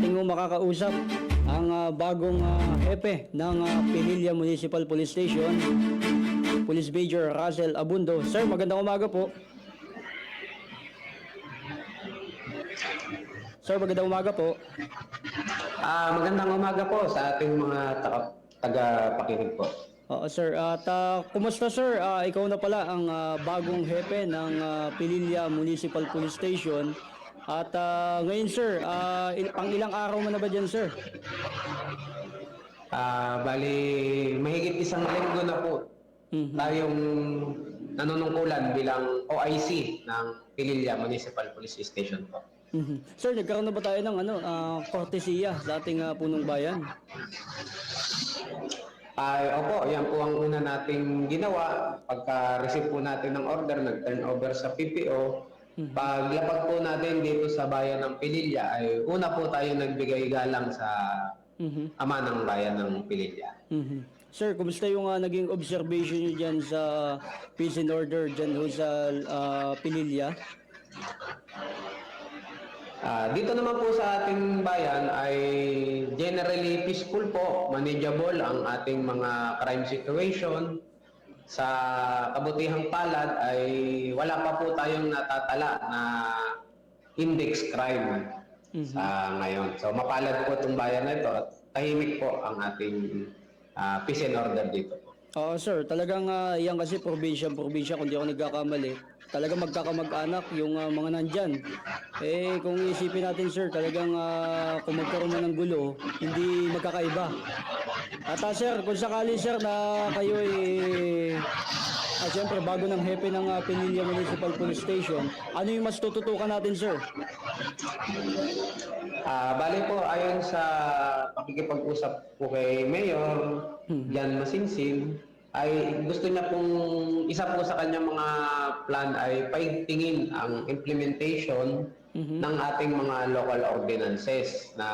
ating makakausap ang bagong hepe ng Pililla Municipal Police Station, Police Major Russell Abundo. Sir, magandang umaga po. Sir, magandang umaga po. Magandang umaga po sa ating mga taga-pakinig po. Oo, sir. At kumusta, sir? Ikaw na pala ang bagong hepe ng Pililla Municipal Police Station. At ngayon, sir, pang ilang araw mo na ba dyan, sir? Bali, mahigit isang linggo na po tayong nanunungkulan bilang OIC ng Pililla Municipal Police Station po. Sir, nagkaroon na ba tayo ng kortesiya sa ating punong bayan? Opo, yan po ang una nating ginawa. Pagka-receive po natin ng order, nag-turnover sa PPO. Paglapag po natin dito sa bayan ng Pililla, ay una po tayo nagbigay galang sa ama ng bayan ng Pililla. Sir, kumusta yung naging observation nyo dyan sa peace and order dyan ho sa Pililla? Dito naman po sa ating bayan ay generally peaceful po, manageable ang ating mga crime situation. Sa kabutihang palad ay wala pa po tayong natatala na index crime sa ngayon. So mapalad po itong bayan na ito at tahimik po ang ating peace and order dito po. Oo, sir, talagang yan kasi probinsya kung di ako nagkakamali. Talagang magkakamag-anak yung mga nandyan. Kung isipin natin, sir, talagang kung magkaroon na ng gulo, hindi magkakaiba. At sir, kung sakali, sir, na kayo siyempre, bago ng hepe ng Pililla Municipal Police Station, ano yung mas tututukan natin, sir? Bali po, ayon sa pakikipag-usap po kay Mayor Jan Masinsin, ay gusto niya pong isa po sa kanyang mga plan ay paigtingin ang implementation ng ating mga local ordinances na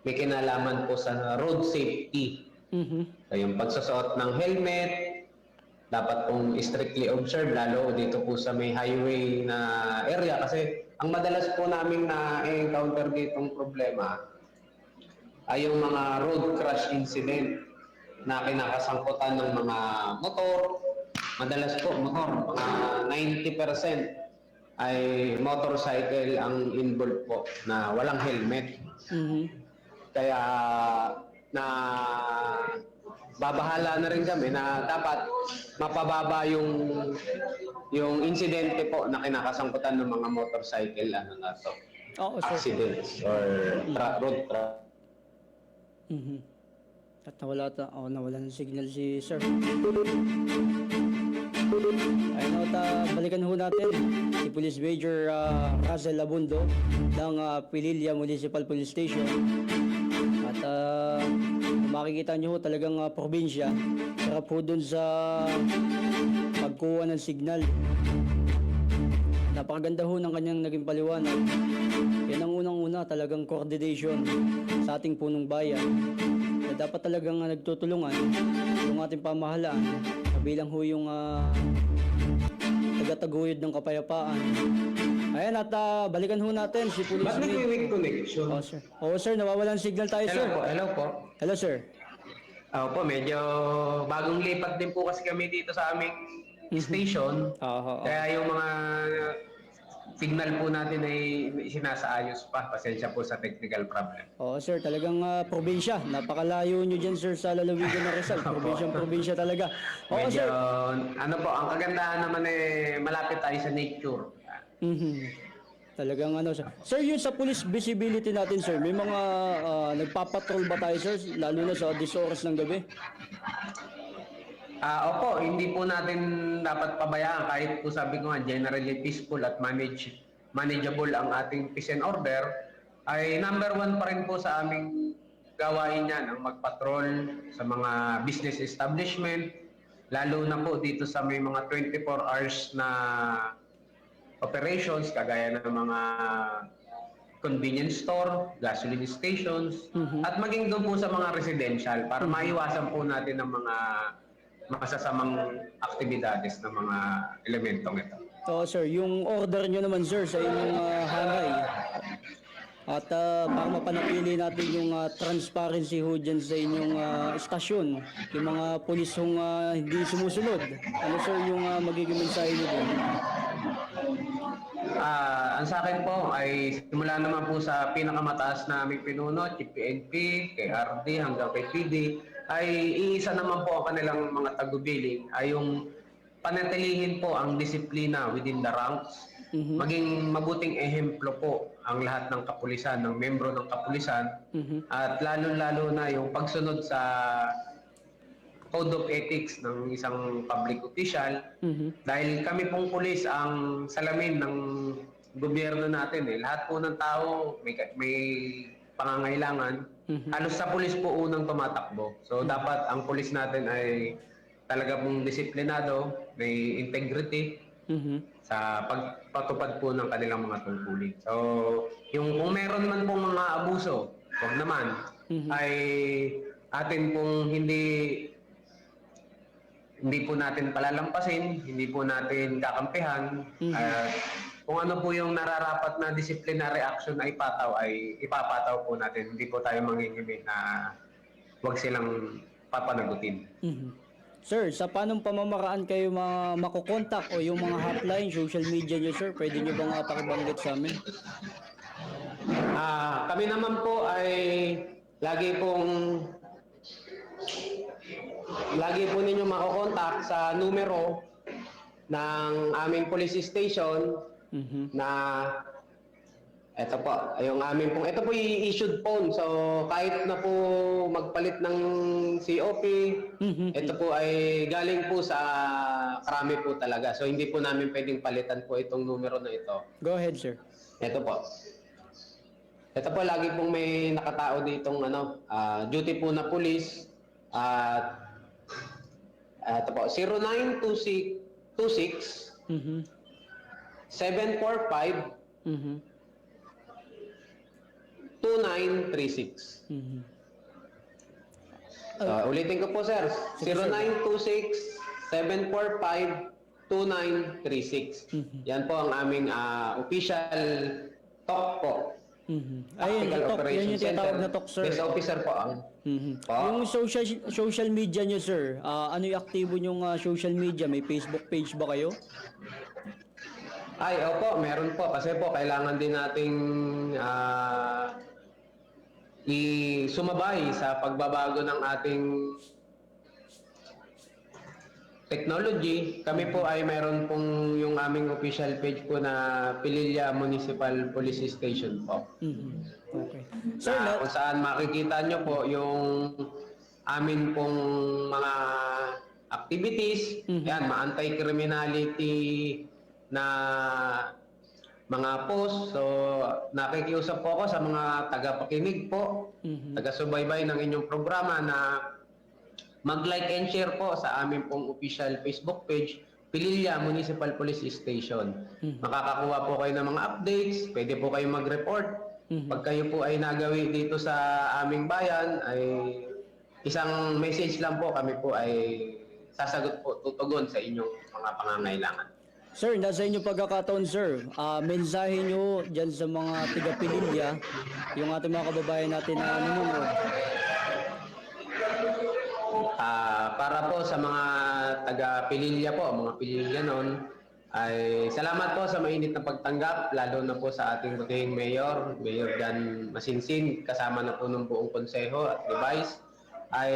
may kinalaman po sa road safety. So, yung pagsusuot ng helmet, dapat pong strictly observed, lalo dito po sa may highway na area kasi ang madalas po namin na-encounter ditong problema ay yung mga road crash incident na kinakasangkutan ng mga motor. Madalas po motor, mga 90% ay motorcycle ang involved po na walang helmet. Kaya na babahala na rin kami na dapat mapababa yung insidente po na kinakasangkutan ng mga motorcycle accidents or road traffic. At nawala ng signal si sir. Ayun, balikan ho natin si Police Major Russell Abundo ng Pililla Municipal Police Station. At makikita nyo ho talagang probinsya. Sarap ho dun sa pagkuha ng signal. Napakaganda ho ng kanyang naging paliwanag. Yan ang unang-una, talagang coordination sa ating punong bayan. Na dapat talagang nagtutulungan yung ating pamahalaan. Kabilang ho yung tagataguyod ng kapayapaan. Ayan, at balikan ho natin si Police Ba't nag-weak connection? Sir. Sir, nawawalan signal tayo, sir. Hello po. Hello, sir. Opo, medyo bagong lipat din po kasi kami dito sa aming station. Kaya yung mga signal po natin ay sinasaayos pa. Pasensya po sa technical problem. Sir, talagang probinsya. Napakalayo nyo dyan, sir, sa lalawigan ng Rizal. Probinsya talaga. Medyo, Sir. ano po, ang kagandahan naman malapit tayo sa nature. Talagang sir. Sir, yun sa police visibility natin, sir, may mga nagpapatrol ba tayo, sir, lalo na sa 10 oras ng gabi? Opo, hindi po natin dapat pabayaan kahit po sabi ko nga generally peaceful at manageable ang ating peace and order, ay number 1 pa rin po sa aming gawain yan ang magpatrol sa mga business establishment, lalo na po dito sa may mga 24 hours na operations kagaya ng mga convenience store, gasoline stations, at maging doon po sa mga residential para maiwasan po natin ang mga masasamang aktibidades ng mga elementong ito. Sir, yung order nyo naman, sir, sa inyong hanay. At para mapanatili natin yung transparency ho dyan sa inyong estasyon, yung mga pulis hong hindi sumusunod. Ano sir yung magiging mensahe nyo doon? Ang sa akin po ay simula naman po sa pinakamataas na aming pinuno, Chief PNP, kay RD hanggang kay PD, ay iisa naman po ang kanilang mga tagubilin ay yung panatilihin po ang disiplina within the ranks. Maging mabuting ehemplo po ang lahat ng kapulisan, ng membro ng kapulisan, at lalo-lalo na yung pagsunod sa code of ethics ng isang public official. Dahil kami pong pulis ang salamin ng gobyerno natin. Lahat po ng tao may pangangailangan. Halos sa pulis po unang tumatakbo. So dapat ang pulis natin ay talaga pong disiplinado, may integrity sa pagpatupad po ng kanilang mga tungkulin. So kung meron man pong mga abuso, wag naman, ay atin pong hindi po natin palalampasin, hindi po natin kakampihan. Kung ano po yung nararapat na disciplinary action na ipataw ay ipapataw po natin. Hindi po tayo mangingimik na huwag silang papanagutin. Sir, sa panong pamamaraan kayo makukontak o yung mga hotline, social media nyo sir, pwede nyo bang pakibanggit sa amin? Kami naman po ay lagi po ninyo makokontak sa numero ng aming police station na ito po, ito po i-issued phone. So kahit na po magpalit ng COP, ito po ay galing po sa karami po talaga. So hindi po namin pwedeng palitan po itong numero na ito. Go ahead sir. Ito po. Ito po, lagi pong may nakatao ditong duty po na police. Ito po, 0926 745 2936. Ulitin ko po sir, 0926-745-2936. Yan po ang aming official talk po. Ayun, talk, yan yung tinatawag na talk sir. Desk officer po ang po. Yung social media nyo sir, ano yung aktibo nyong social media? May Facebook page ba kayo? Ay, opo, meron po. Kasi po, kailangan din nating sumabay sa pagbabago ng ating technology. Kami po ay meron pong yung aming official page po na Pililla Municipal Police Station po. Okay. Sir, Kung saan makikita nyo po yung amin pong mga activities, yan, ma-anti-criminality na mga post. So nakikiusap po ako sa mga tagapakinig po, taga-subaybay ng inyong programa na mag-like and share po sa aming pong official Facebook page, Pililla Municipal Police Station. Makakakuha po kayo ng mga updates, pwede po kayo mag-report. Pag kayo po ay nagawi dito sa aming bayan, ay isang message lang po, kami po ay sasagot po, tutugon sa inyong mga pangangailangan. Sir, nasa inyo pagkakataon sir, mensahe nyo dyan sa mga tiga-Pililla, yung ating mga kababayan natin na nanonood. Para po sa mga taga-Pililla po, mga Pililla noon, ay salamat po sa mainit na pagtanggap, lalo na po sa ating butihing Mayor Dan Masinsin, kasama na po ng buong konseho at device. Ay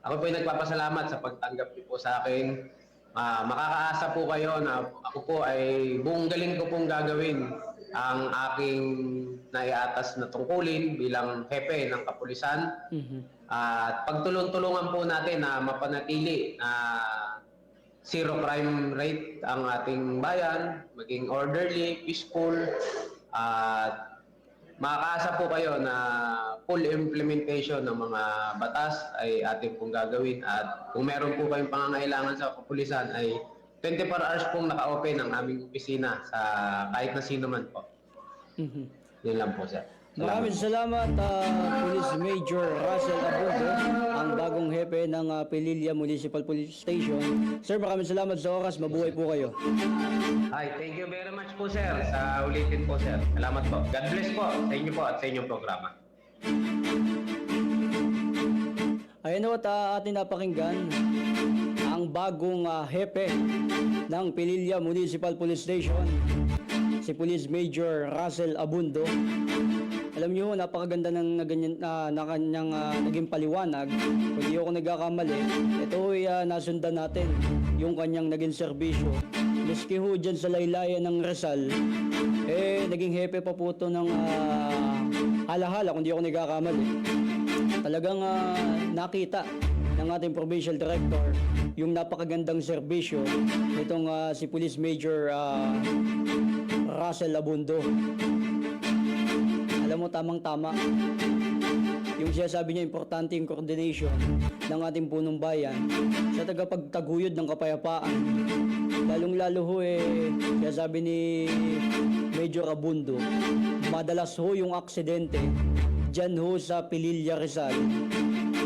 ako po ay nagpapasalamat sa pagtanggap niyo po sa akin. Makakaasa po kayo na ako po ay buong galing ko pong gagawin ang aking naiatas na tungkulin bilang hepe ng kapulisan. At pagtulong-tulungan po natin na mapanatili na zero crime rate ang ating bayan, maging orderly, peaceful, at makakaasa po kayo na full implementation ng mga batas ay ating pong gagawin. At kung meron po kayong pangangailangan sa kapulisan ay 24 hours pong naka-open ang aming opisina sa kahit na sino man po. Yun lang po sir. Maraming salamat, Police Major Russell Abundo, ang bagong hepe ng Pililla Municipal Police Station. Sir, maraming salamat sa oras. Mabuhay po kayo. Ay, thank you very much po sir. Sa ulitin po sir. Salamat po. God bless po sa inyo po at sa inyong programa. Ayan o, at atin napakinggan ang bagong hepe ng Pililla Municipal Police Station, si Police Major Russell Abundo. Alam niyo, napakaganda ng na kanyang naging paliwanag. Kung di ako nagkakamali, ito ay nasundan natin yung kanyang naging serbisyo. Miski ho dyan sa laylayan ng Rizal, naging hepe pa po ito ng halahala kung di ako nagkakamali. Talagang nakita ng ating provincial director yung napakagandang serbisyo nitong si Police Major Russell Abundo. Alam mo, tamang-tama yung sinasabi niya, importante yung coordination ng ating punong bayan sa tagapagtaguyod ng kapayapaan. Lalong-lalo ho sinasabi ni Major Abundo, madalas ho yung aksidente dyan ho sa Pililla, Rizal.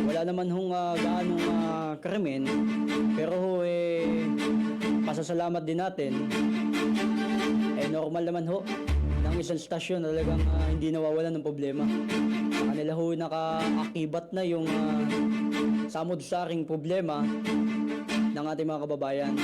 Wala naman hong gaanong krimen, pero ho pasasalamat din natin. Normal naman ho ng isang stasyon na talagang hindi nawawalan ng problema. Sa kanila ho nakaakibat na yung samod-saring problema ng ating mga kababayan.